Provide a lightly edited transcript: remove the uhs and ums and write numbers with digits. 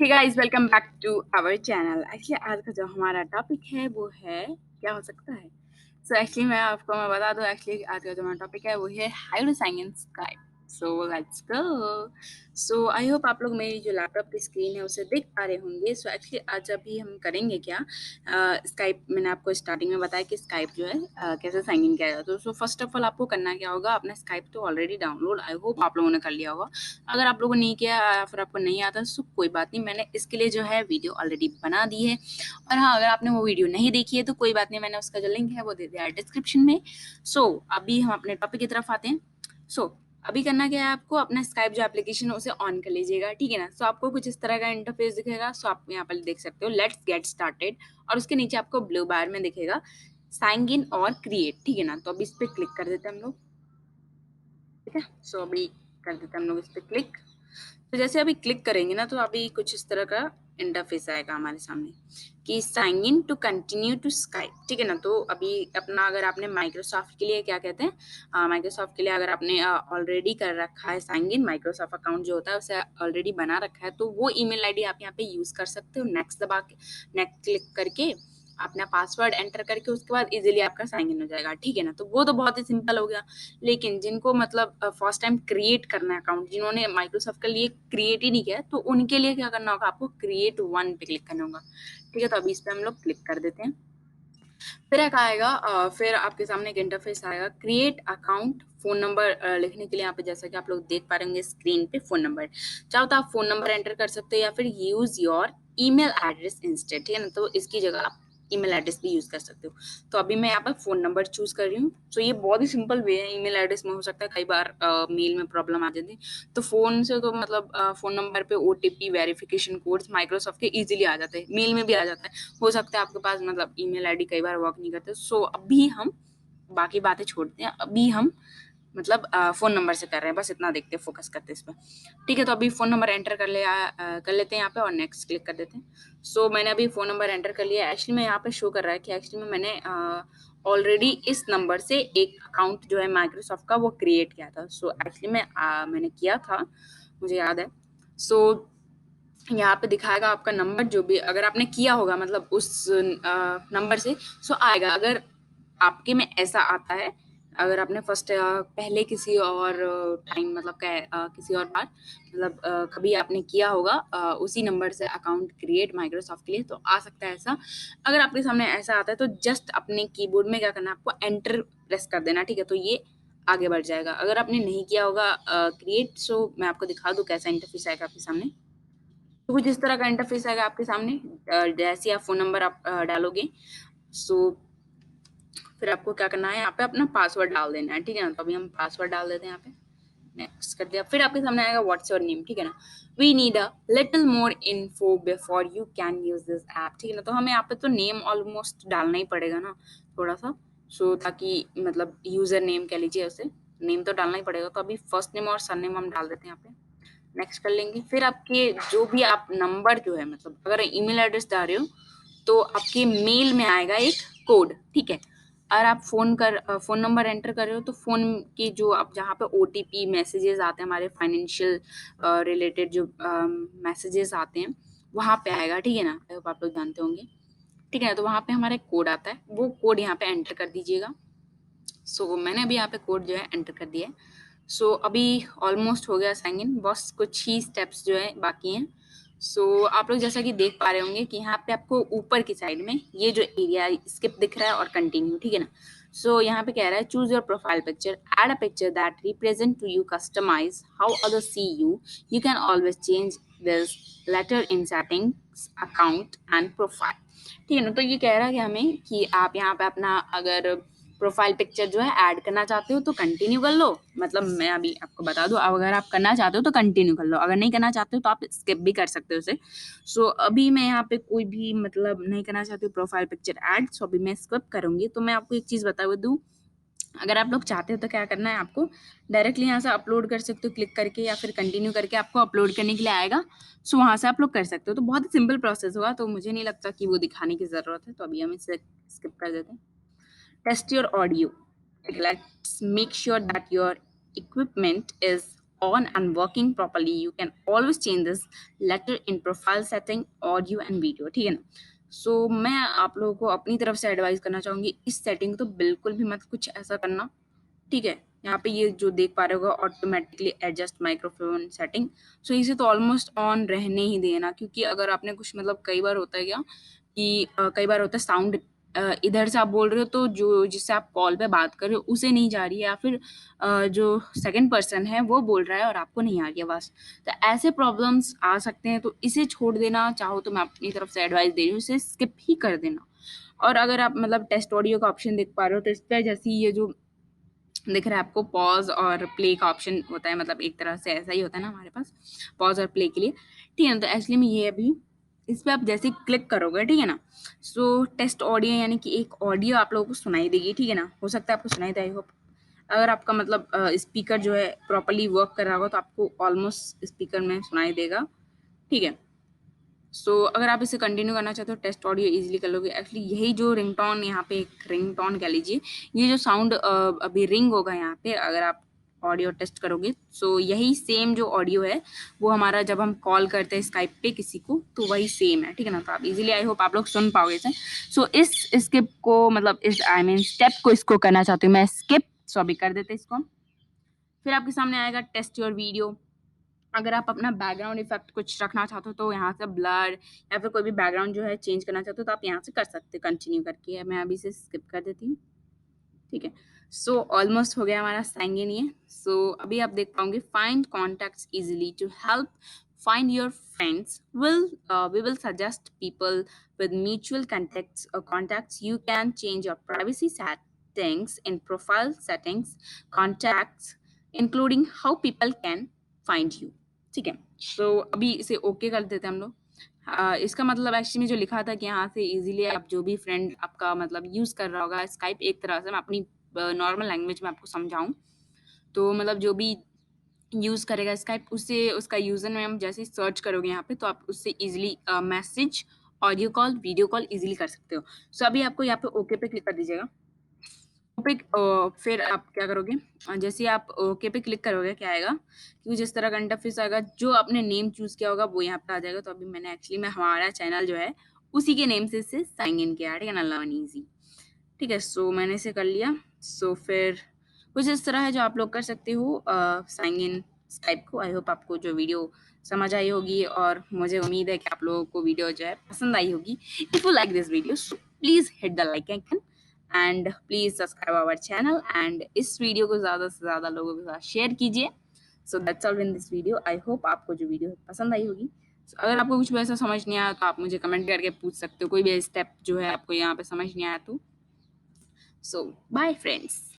Hey guys, welcome back to our channel. Actually आज का जो हमारा टॉपिक है वो है क्या हो सकता है। सो एक्चुअली मैं बता दूं, एक्चुअली आज का जो हमारा टॉपिक है वो है how to sign in Skype. So let's go. So I hope आप लोग मेरी जो लैपटॉप की स्क्रीन है उसे देख पा रहे होंगे। सो एक्चुअली आज अभी हम करेंगे क्या, स्काइप मैंने आपको स्टार्टिंग में बताया कि स्काइप जो है कैसे साइन इन किया जाता है। सो फर्स्ट ऑफ ऑल आपको करना क्या होगा, अपना स्काइप तो ऑलरेडी डाउनलोड आई होप आप लोगों ने कर लिया होगा। अगर आप लोगों ने नहीं किया या फिर आपको नहीं आता सो कोई बात नहीं, मैंने इसके लिए जो है वीडियो ऑलरेडी बना दी है। और हाँ, अगर आपने वो वीडियो नहीं देखी है तो कोई बात नहीं, मैंने उसका जो लिंक है वो दे दिया है डिस्क्रिप्शन में। सो अभी हम अपने टॉपिक की तरफ आते हैं। सो अभी करना क्या है, आपको अपना स्काइप जो एप्लीकेशन है उसे ऑन कर लीजिएगा, ठीक है ना। सो आपको कुछ इस तरह का इंटरफेस दिखेगा। सो आप यहाँ पर देख सकते हो लेट्स गेट स्टार्टेड, और उसके नीचे आपको ब्लू बार में दिखेगा साइन इन और क्रिएट, ठीक है ना। तो अभी इस पर क्लिक कर देते हैं हम लोग, ठीक है। सो अभी कर देते हैं हम लोग इस पर क्लिक। तो जैसे अभी क्लिक करेंगे ना तो अभी कुछ इस तरह का इंटरफेस आएगा हमारे सामने कि sign in to continue to Skype, ठीक है ना। तो अभी अपना अगर आपने माइक्रोसॉफ्ट के लिए क्या कहते हैं, माइक्रोसॉफ्ट के लिए अगर आपने ऑलरेडी कर रखा है साइन इन, माइक्रोसॉफ्ट अकाउंट जो होता है उसे ऑलरेडी बना रखा है, तो वो ईमेल आईडी आप यहाँ पे यूज कर सकते हो। नेक्स्ट दबा के, नेक्स्ट क्लिक करके अपना पासवर्ड एंटर करके उसके बाद इजीली आपका साइन इन हो जाएगा, ठीक है ना। तो वो तो बहुत ही सिंपल हो गया। लेकिन जिनको मतलब फर्स्ट टाइम क्रिएट करना है अकाउंट, जिन्होंने माइक्रोसॉफ्ट के लिए क्रिएट ही नहीं किया, तो उनके लिए क्या करना होगा, आपको क्रिएट वन पे क्लिक करना होगा, ठीक है। तो अभी इस पे हम लोग क्लिक कर देते हैं। फिर एक आएगा फिर आपके सामने एक इंटरफेस आएगा क्रिएट अकाउंट, फोन नंबर लिखने के लिए यहाँ पे जैसा कि आप लोग देख पा रहे होंगे स्क्रीन पे फोन नंबर, चाहो तो आप फोन नंबर एंटर कर सकते हो या फिर use your email address instead, ठीक है ना। तो इसकी जगह आप ईमेल एड्रेस भी यूज कर सकते हो। तो अभी मैं यहाँ पर फोन नंबर चूज कर रही हूँ। तो ये बहुत ही सिंपल वे है, ईमेल एड्रेस में हो सकता है कई बार मेल में प्रॉब्लम आ जाती है, तो फोन से तो मतलब फोन नंबर पे ओटीपी वेरिफिकेशन कोड्स माइक्रोसॉफ्ट के इजीली आ जाते हैं, मेल में भी आ जाता है। हो सकता है आपके पास मतलब ईमेल आईडी कई बार वर्क नहीं करते। सो अभी हम बाकी बातें छोड़ते हैं, अभी हम मतलब फोन नंबर से कर रहे हैं, बस इतना देखते हैं, फोकस करते हैं इस पर, ठीक है। तो अभी फोन नंबर एंटर कर लेते हैं यहाँ पे और नेक्स्ट क्लिक कर देते हैं। सो मैंने अभी फोन नंबर एंटर कर लिया। एक्चुअली मैं यहाँ पे शो कर रहा है कि एक्चुअली में मैंने ऑलरेडी इस नंबर से एक अकाउंट जो है माइक्रोसॉफ्ट का वो क्रिएट किया था। सो एक्चुअली मैंने किया था, मुझे याद है। सो यहाँ पे दिखाएगा आपका नंबर, जो भी अगर आपने किया होगा मतलब उस नंबर से सो आएगा। अगर आपके में ऐसा आता है, अगर आपने फर्स्ट पहले किसी और टाइम मतलब किसी और बार मतलब कभी आपने किया होगा उसी नंबर से अकाउंट क्रिएट माइक्रोसॉफ्ट के लिए, तो आ सकता है ऐसा। अगर आपके सामने ऐसा आता है तो जस्ट अपने कीबोर्ड में क्या करना है, आपको एंटर प्रेस कर देना, ठीक है। तो ये आगे बढ़ जाएगा। अगर आपने नहीं किया होगा क्रिएट, सो मैं आपको दिखा दूं कैसा इंटरफेस आएगा आपके सामने। तो कुछ इस तरह का इंटरफेस आएगा आपके सामने। जैसे आप फोन नंबर आप डालोगे, सो फिर आपको क्या करना है, यहाँ पे अपना पासवर्ड डाल देना है, ठीक है ना। तो अभी हम पासवर्ड डाल देते हैं यहाँ पे, नेक्स्ट कर दिया। फिर आपके सामने आएगा व्हाट्स योर नेम, ठीक है ना। We need a little more info before you can use this app, ठीक है ना। तो हमें यहाँ पे तो नेम ऑलमोस्ट डालना ही पड़ेगा ना थोड़ा सा, सो ताकि मतलब यूजर नेम कह लीजिए, उसे नेम तो डालना ही पड़ेगा। तो अभी फर्स्ट नेम और सन नेम हम डाल देते हैं यहाँ पे, नेक्स्ट कर लेंगे। फिर आपके जो भी आप नंबर जो है मतलब अगर ईमेल एड्रेस डाल रहे हो तो आपके मेल में आएगा एक कोड, ठीक है। अगर आप फोन नंबर एंटर कर रहे हो तो फोन की जो आप जहाँ पे ओटीपी मैसेजेस आते हैं, हमारे फाइनेंशियल रिलेटेड जो मैसेजेस आते हैं वहाँ पे आएगा, ठीक है ना। आई होप आप लोग जानते होंगे, ठीक है ना। तो वहाँ पे हमारा कोड आता है, वो कोड यहाँ पे एंटर कर दीजिएगा। सो मैंने अभी यहाँ पे कोड जो है एंटर कर दिया है। सो अभी ऑलमोस्ट हो गया साइन इन, बस कुछ ही स्टेप्स जो है बाकी हैं। सो आप लोग जैसा कि देख पा रहे होंगे कि यहाँ पे आपको ऊपर की साइड में ये जो एरिया स्किप दिख रहा है और कंटिन्यू, ठीक है ना। सो यहाँ पे कह रहा है choose your profile picture, add a picture that represent to you, customise how others see you can always change this later in settings account and profile, ठीक है ना। तो ये कह रहा है कि हमें कि आप यहाँ पे अपना अगर प्रोफाइल पिक्चर जो है ऐड करना चाहते हो तो कंटिन्यू कर लो, मतलब मैं अभी आपको बता दूं, अगर आप करना चाहते हो तो कंटिन्यू कर लो, अगर नहीं करना चाहते हो तो आप स्किप भी कर सकते हो उसे। सो अभी मैं यहाँ पे कोई भी मतलब नहीं करना चाहती हूँ प्रोफाइल पिक्चर ऐड, सो अभी मैं स्किप करूंगी। तो मैं आपको एक चीज़ बता दूं, अगर आप लोग चाहते हो तो क्या करना है, आपको डायरेक्टली यहाँ से अपलोड कर सकते हो क्लिक करके, या फिर कंटिन्यू करके आपको अपलोड करने के लिए आएगा। सो वहाँ से आप लोग कर सकते हो। तो बहुत ही सिंपल प्रोसेस होगा, तो मुझे नहीं लगता कि वो दिखाने की ज़रूरत है। तो अभी हम इसे स्किप कर देते हैं। Test your audio. Like, let's make sure that your equipment is on and working properly, you can always change this later in profile setting, audio and video, ठीक है ना। सो मैं आप लोगों को अपनी तरफ से एडवाइस करना चाहूंगी, इस सेटिंग तो बिल्कुल भी मत कुछ ऐसा करना, ठीक है। यहाँ पे ये जो देख पा रहे होगा ऑटोमेटिकली एडजस्ट माइक्रोफोन सेटिंग, सो इसे तो ऑलमोस्ट ऑन रहने ही देना, क्योंकि अगर आपने कुछ मतलब कई बार होता है क्या कि कई बार होता है साउंड इधर से आप बोल रहे हो तो जो जिससे आप कॉल पे बात कर रहे हो उसे नहीं जा रही है, या फिर जो सेकंड पर्सन है वो बोल रहा है और आपको नहीं आ रही है आवाज़, तो ऐसे प्रॉब्लम्स आ सकते हैं। तो इसे छोड़ देना चाहो तो मैं अपनी तरफ से एडवाइस दे रही हूँ, इसे स्किप ही कर देना। और अगर आप मतलब टेस्ट ऑडियो का ऑप्शन देख पा रहे हो तो इस पर जैसे ये जो दिख रहा है आपको पॉज और प्ले का ऑप्शन होता है, मतलब एक तरह से ऐसा ही होता है ना हमारे पास पॉज और प्ले के लिए, ठीक है ना। तो एक्चुअली में ये अभी इस पर आप जैसे क्लिक करोगे, ठीक है ना, सो टेस्ट ऑडियो यानी कि एक ऑडियो आप लोगों को सुनाई देगी, ठीक है ना। हो सकता है आपको सुनाई दे, आई होप। अगर आपका मतलब स्पीकर जो है प्रॉपरली वर्क कर रहा होगा तो आपको ऑलमोस्ट स्पीकर में सुनाई देगा, ठीक है। सो अगर आप इसे कंटिन्यू करना चाहते हो टेस्ट ऑडियो इजीली कर लोगे। एक्चुअली यही जो रिंगटोन, यहाँ पे एक रिंगटोन कह लीजिए, ये जो साउंड अभी रिंग होगा यहाँ पे अगर आप ऑडियो टेस्ट करोगे, सो यही सेम जो ऑडियो है वो हमारा जब हम कॉल करते हैं स्काइप पे किसी को तो वही सेम है, ठीक है ना। तो आप इजीली आई होप आप लोग सुन पाओगे इसे। सो इस स्किप को मतलब इस आई मीन स्टेप को इसको करना चाहती हूँ मैं स्किप, सो अभी कर देते इसको। फिर आपके सामने आएगा टेस्ट योर वीडियो। अगर आप अपना बैकग्राउंड इफेक्ट कुछ रखना चाहते हो तो यहाँ से ब्लर या फिर कोई भी बैकग्राउंड जो है चेंज करना चाहते हो तो आप यहाँ से कर सकते हो कंटिन्यू करके। मैं अभी से स्किप कर देती हूँ, ठीक है। सो ऑलमोस्ट हो गया हमारा साइन इन ये। सो अभी आप देख पाओगे find contacts easily to help find your friends will we will suggest people with mutual contacts. You can change your privacy settings in profile settings, contacts, including how people can find you, ठीक है। सो अभी इसे okay कर देते हैं हम लोग। इसका मतलब एक्चुअली में जो लिखा था कि यहाँ से इजीली आप जो भी फ्रेंड आपका मतलब यूज़ कर रहा होगा स्काइप, एक तरह से मैं अपनी नॉर्मल लैंग्वेज में आपको समझाऊँ तो मतलब जो भी यूज़ करेगा स्काइप उससे उसका यूज़र नेम जैसे सर्च करोगे यहाँ पे तो आप उससे easily message, audio call, video call easily कर सकते हो। सो अभी आपको यहाँ पे ओके पे क्लिक कर दीजिएगा। टॉपिक फिर आप क्या करोगे, जैसे आप ओके पे क्लिक करोगे क्या आएगा, क्योंकि जिस तरह का इंटरफेस आएगा जो आपने नेम चूज़ किया होगा वो यहाँ पे आ जाएगा। तो अभी मैंने एक्चुअली में हमारा चैनल जो है उसी के नेम से इसे साइन इन किया, ठीक है ना, लर्न ईजी, ठीक है। सो मैंने इसे कर लिया। सो फिर कुछ इस तरह है जो आप लोग कर सकते हो साइन इन स्काइप को। आई होप आपको जो वीडियो समझ आई होगी और मुझे उम्मीद है कि आप लोगों को वीडियो जो है पसंद आई होगी। If you like this video so please hit the like icon and please subscribe our channel and इस वीडियो को ज़्यादा से ज़्यादा लोगों के साथ शेयर कीजिए। So that's all in this video. I hope आपको जो वीडियो पसंद आई होगी। So, अगर आपको कुछ वैसा समझ नहीं आया तो आप मुझे कमेंट करके पूछ सकते हो, कोई भी स्टेप जो है आपको यहाँ पे समझ नहीं आया तो। So, bye friends.